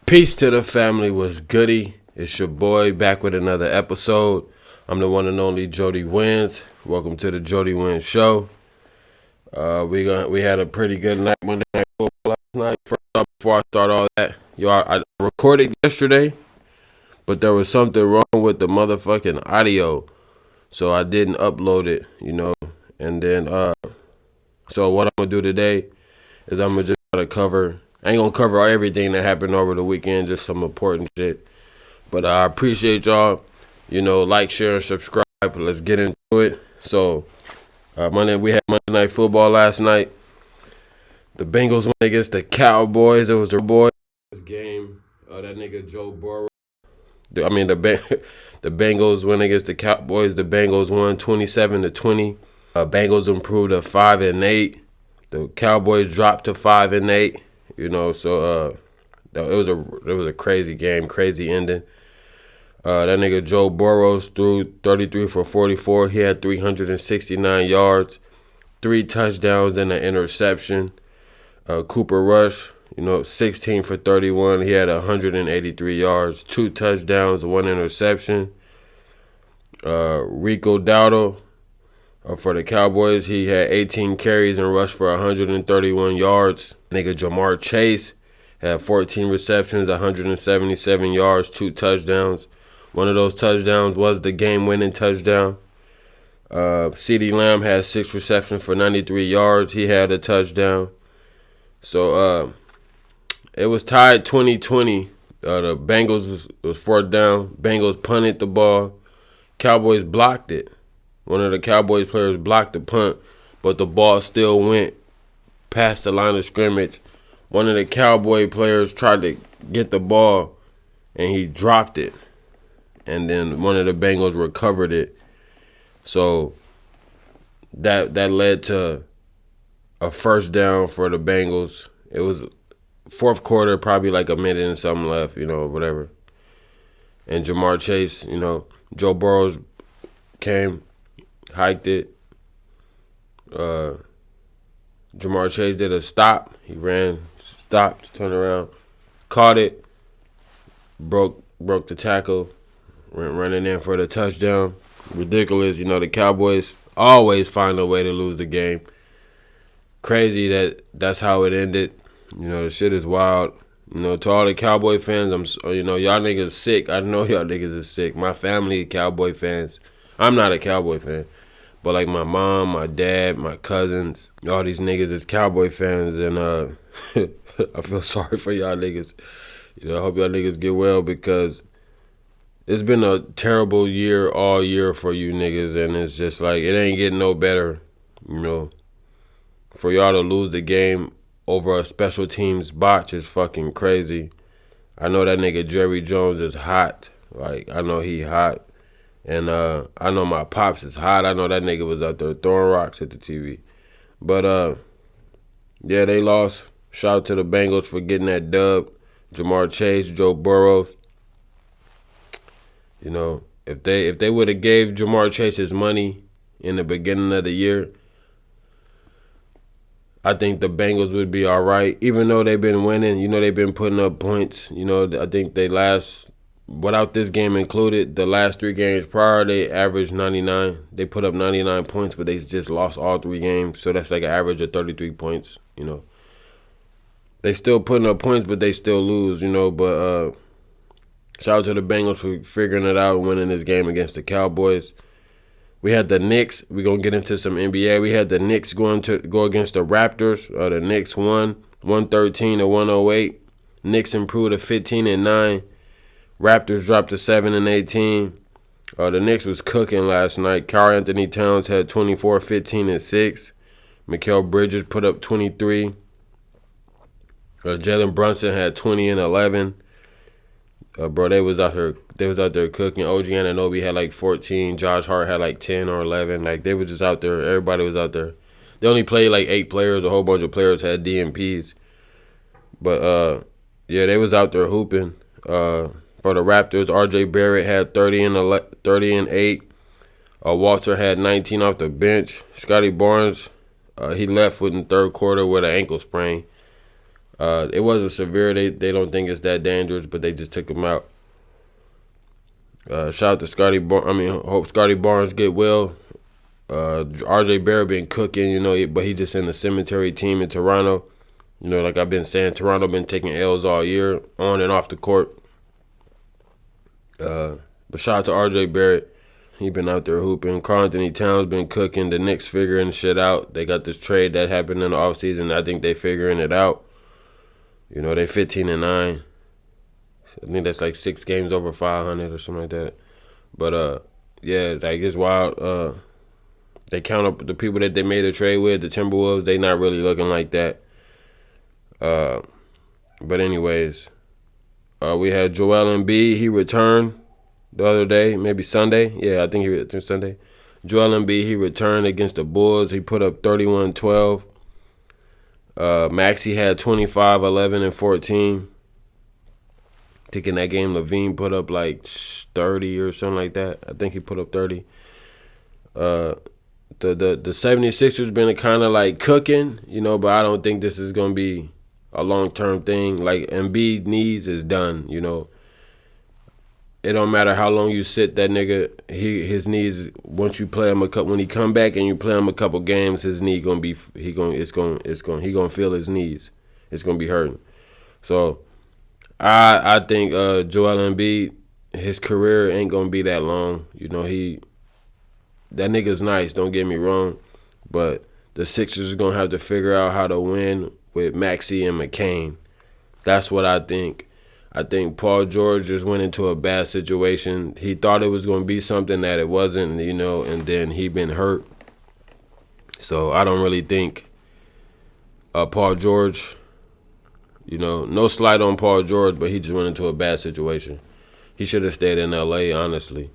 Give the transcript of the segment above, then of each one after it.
Peace to the family, was goody? It's your boy back with another episode. I'm the one and only Jody Wins. Welcome to the Jody Wins Show. We had a pretty good night Monday Night Football last night. First off, before I start all that, I recorded yesterday, but there was something wrong with the motherfucking audio, so I didn't upload it. And then so what I'm gonna do today is I'm gonna just try to cover. I ain't gonna cover everything that happened over the weekend, just some important shit. But I appreciate y'all. Like, share, and subscribe. Let's get into it. So, we had Monday Night Football last night. The Bengals went against the Cowboys. It was a boy game. That nigga Joe Burrow. The Bengals went against the Cowboys. The Bengals won 27-20. Bengals improved to 5-8. The Cowboys dropped to 5-8. It was a crazy game, crazy ending. That nigga Joe Burrow threw 33 for 44. He had 369 yards, 3 touchdowns and an interception. Cooper Rush, 16 for 31. He had 183 yards, 2 touchdowns, 1 interception. Rico Dowdle for the Cowboys, he had 18 carries and rushed for 131 yards. Nigga Jamar Chase had 14 receptions, 177 yards, 2 touchdowns. One of those touchdowns was the game-winning touchdown. CeeDee Lamb had 6 receptions for 93 yards. He had a touchdown. So it was tied 20-20. The Bengals was 4th down. Bengals punted the ball. Cowboys blocked it. One of the Cowboys players blocked the punt, but the ball still went past the line of scrimmage. One of the Cowboy players tried to get the ball, and he dropped it. And then one of the Bengals recovered it. So that led to a first down for the Bengals. It was fourth quarter, probably like a minute and something left, whatever. And Jamar Chase, Joe Burrow came, hiked it. Jamar Chase did a stop. He ran, stopped, turned around, caught it, broke the tackle, went running in for the touchdown. Ridiculous. The Cowboys always find a way to lose the game. Crazy that's how it ended. The shit is wild. To all the Cowboy fans, y'all niggas sick. I know y'all niggas is sick. My family Cowboy fans. I'm not a Cowboy fan. But like my mom, my dad, my cousins, all these niggas is Cowboy fans, and I feel sorry for y'all niggas. I hope y'all niggas get well, because it's been a terrible year all year for you niggas, and it's just like it ain't getting no better. For y'all to lose the game over a special teams botch is fucking crazy. I know that nigga Jerry Jones is hot. Like, I know he hot. And I know my pops is hot. I know that nigga was out there throwing rocks at the TV. But, yeah, they lost. Shout out to the Bengals for getting that dub. Jamar Chase, Joe Burrow. If they would have gave Jamar Chase his money in the beginning of the year, I think the Bengals would be all right. Even though they've been winning, they've been putting up points. I think without this game included, the last 3 games prior, they averaged 99. They put up 99 points, but they just lost all 3 games. So that's like an average of 33 points, They still putting up points, but they still lose, But shout out to the Bengals for figuring it out and winning this game against the Cowboys. We had the Knicks. We're going to get into some NBA. We had the Knicks go against the Raptors. The Knicks won 113-108. Knicks improved to 15-9. Raptors dropped to 7-18. The Knicks was cooking last night. Karl Anthony Towns had 24, 15, and 6. Mikal Bridges put up 23. Jalen Brunson had 20 and 11. Bro, they was out there cooking. OG Anunoby had like 14. Josh Hart had like 10 or 11. Like, they were just out there. Everybody was out there. They only played like 8 players. A whole bunch of players had DNPs. But yeah, they was out there hooping. For the Raptors, RJ Barrett had 30 and 8. Walter had 19 off the bench. Scotty Barnes, he left in the third quarter with an ankle sprain. It wasn't severe. They don't think it's that dangerous, but they just took him out. Shout out to hope Scotty Barnes get well. RJ Barrett been cooking, but he just in the cemetery team in Toronto. Like I've been saying, Toronto been taking L's all year, on and off the court. But shout out to RJ Barrett. He been out there hooping. Karl-Anthony Towns been cooking. The Knicks figuring shit out. They got this trade that happened in the offseason. I think they figuring it out. They 15-9. I think that's like 6 games over 500 or something like that. But yeah, like it's wild. They count up the people that they made a trade with, the Timberwolves. They not really looking like that. But anyways, we had Joel Embiid. He returned the other day, maybe Sunday. Yeah, I think he returned Sunday. Joel Embiid, he returned against the Bulls. He put up 31-12. Maxey had 25, 11, and 14. I think in that game, Levine put up like 30 or something like that. I think he put up 30. The 76ers been kind of like cooking, but I don't think this is going to be a long-term thing. Like Embiid knees is done, It don't matter how long you sit that nigga. His knees, once you play him when he come back and you play him a couple games, his knee gonna feel his knees. It's gonna be hurting. So I think Joel Embiid, his career ain't gonna be that long. That nigga's nice, don't get me wrong, but the Sixers are gonna have to figure out how to win with Maxey and McCain. That's what I think. I think Paul George just went into a bad situation. He thought it was going to be something that it wasn't, and then he been hurt. So I don't really think Paul George, no slight on Paul George, but he just went into a bad situation. He should have stayed in L.A., honestly.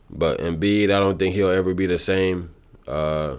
But Embiid, I don't think he'll ever be the same. I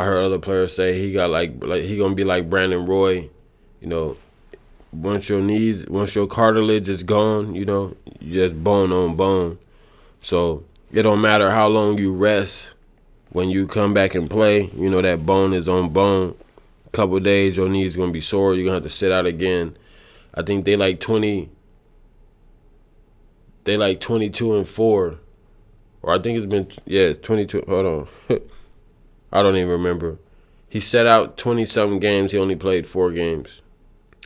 heard other players say he got like he going to be like Brandon Roy, Once your cartilage is gone, you just bone on bone. So it don't matter how long you rest. When you come back and play, that bone is on bone. A couple of days, your knee's going to be sore. You're going to have to sit out again. I think they like 22-4. Or I think it's 22. Hold on. I don't even remember. He set out 20-something games. He only played 4 games.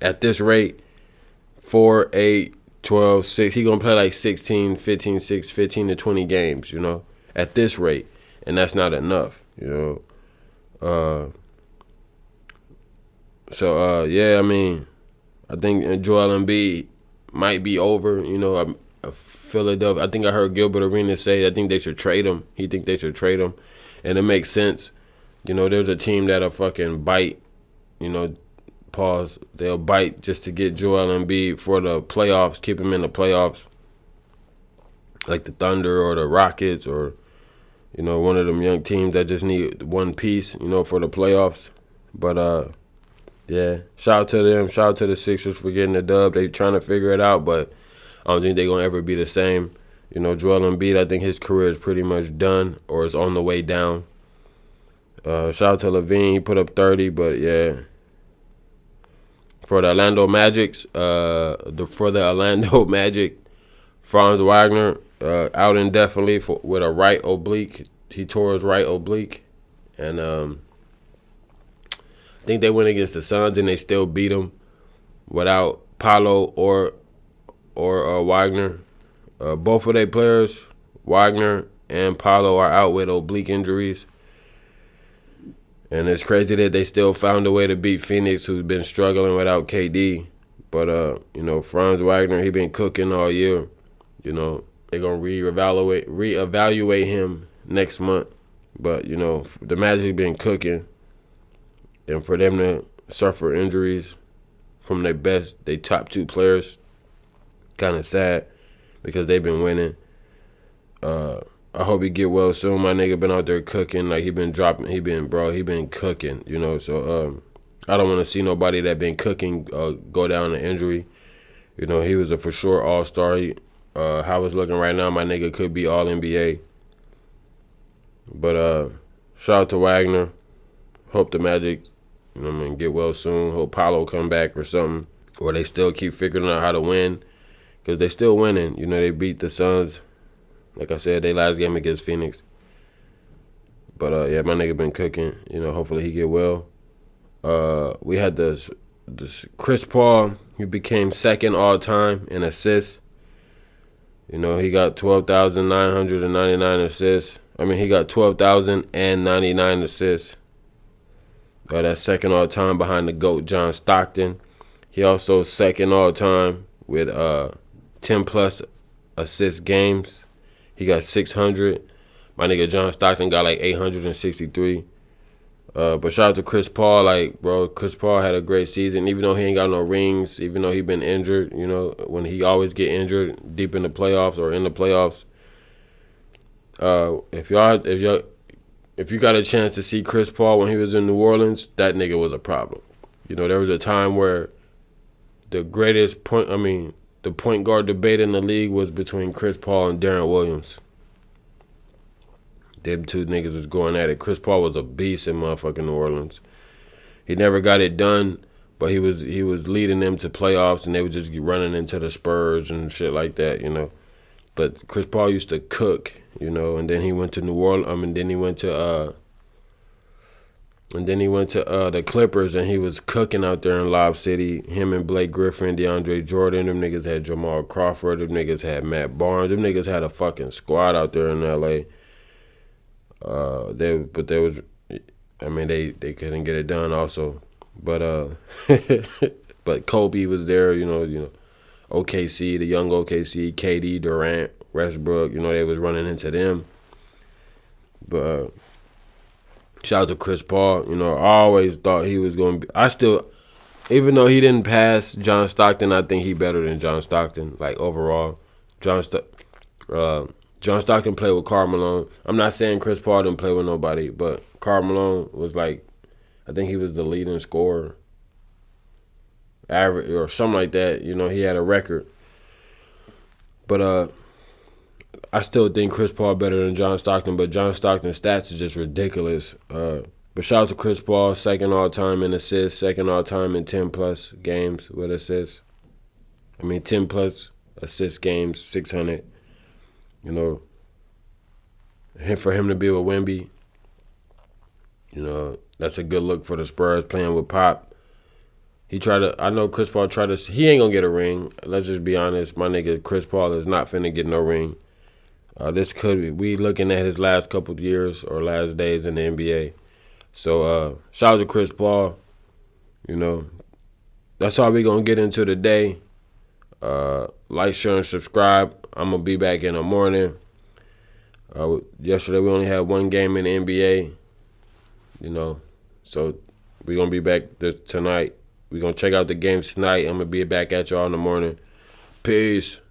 At this rate, 4, 8, 12, 6, he going to play like 16, 15, 6, 15 to 20 games, at this rate. And that's not enough, yeah, I mean, I think Joel Embiid might be over, Philadelphia. I think I heard Gilbert Arenas say I think they should trade him. He think they should trade him. And it makes sense. There's a team that'll fucking bite, pause. They'll bite just to get Joel Embiid for the playoffs, keep him in the playoffs, like the Thunder or the Rockets or, one of them young teams that just need one piece, for the playoffs. But, yeah, shout out to them. Shout out to the Sixers for getting the dub. They trying to figure it out, but I don't think they're going to ever be the same. Joel Embiid, I think his career is pretty much done or is on the way down. Shout out to Levine. He put up 30, but, yeah. For the Orlando Magic, Franz Wagner out indefinitely with a right oblique. He tore his right oblique, and I think they went against the Suns and they still beat them without Paolo or Wagner. Both of their players, Wagner and Paolo, are out with oblique injuries. And it's crazy that they still found a way to beat Phoenix, who's been struggling without KD. But, Franz Wagner, he been cooking all year. They're going to reevaluate him next month. But, the Magic been cooking. And for them to suffer injuries from their top 2 players, kind of sad because they've been winning. I hope he get well soon. My nigga been out there cooking. Like, he been cooking, So, I don't want to see nobody that been cooking go down to injury. He was a for sure all-star. How it's looking right now, my nigga could be all-NBA. But, shout out to Wagner. Hope the Magic You know what I mean? Get well soon. Hope Paulo come back or something. Or they still keep figuring out how to win. Because they still winning. You know, they beat the Suns. Like I said, they last game against Phoenix. But, yeah, my nigga been cooking. You know, hopefully he get well. We had this Chris Paul. He became second all-time in assists. You know, he got 12,999 assists. I mean, he got 12,099 assists. That's second all-time behind the GOAT, John Stockton. He also second all-time with 10-plus assist games. He got 600. My nigga John Stockton got like 863. But shout out to Chris Paul. Like, bro, Chris Paul had a great season. Even though he ain't got no rings, even though he been injured, you know, when he always get injured deep in the playoffs or in the playoffs. If you got a chance to see Chris Paul when he was in New Orleans, that nigga was a problem. You know, there was a time where the point guard debate in the league was between Chris Paul and Darren Williams. Them two niggas was going at it. Chris Paul was a beast in motherfucking New Orleans. He never got it done, but he was leading them to playoffs, and they would just get running into the Spurs and shit like that, you know. But Chris Paul used to cook, you know, and then he went to New Orleans. Then he went to the Clippers, and he was cooking out there in Lob City. Him and Blake Griffin, DeAndre Jordan, them niggas had Jamal Crawford, them niggas had Matt Barnes, them niggas had a fucking squad out there in LA. They couldn't get it done also. But but Kobe was there, you know, OKC, the young OKC, KD, Durant, Westbrook, you know, they was running into them. But shout out to Chris Paul, you know, I always thought he was going to be, even though he didn't pass John Stockton, I think he better than John Stockton, like overall. John Stockton played with Karl Malone. I'm not saying Chris Paul didn't play with nobody, but Karl Malone was like, I think he was the leading scorer, average or something like that. You know, he had a record. But I still think Chris Paul better than John Stockton, but John Stockton's stats is just ridiculous. But shout out to Chris Paul, second all-time in assists, second all-time in 10-plus games with assists. 10-plus assist games, 600. You know, for him to be with Wemby, you know, that's a good look for the Spurs playing with Pop. I know Chris Paul he ain't gonna get a ring. Let's just be honest. My nigga Chris Paul is not finna get no ring. We looking at his last couple of years or last days in the NBA. So, shout out to Chris Paul. You know, that's all we gonna get into today. Like, share, and subscribe. I'm going to be back in the morning. Yesterday we only had one game in the NBA, you know, so we're going to be back tonight. We're going to check out the games tonight. I'm going to be back at y'all in the morning. Peace.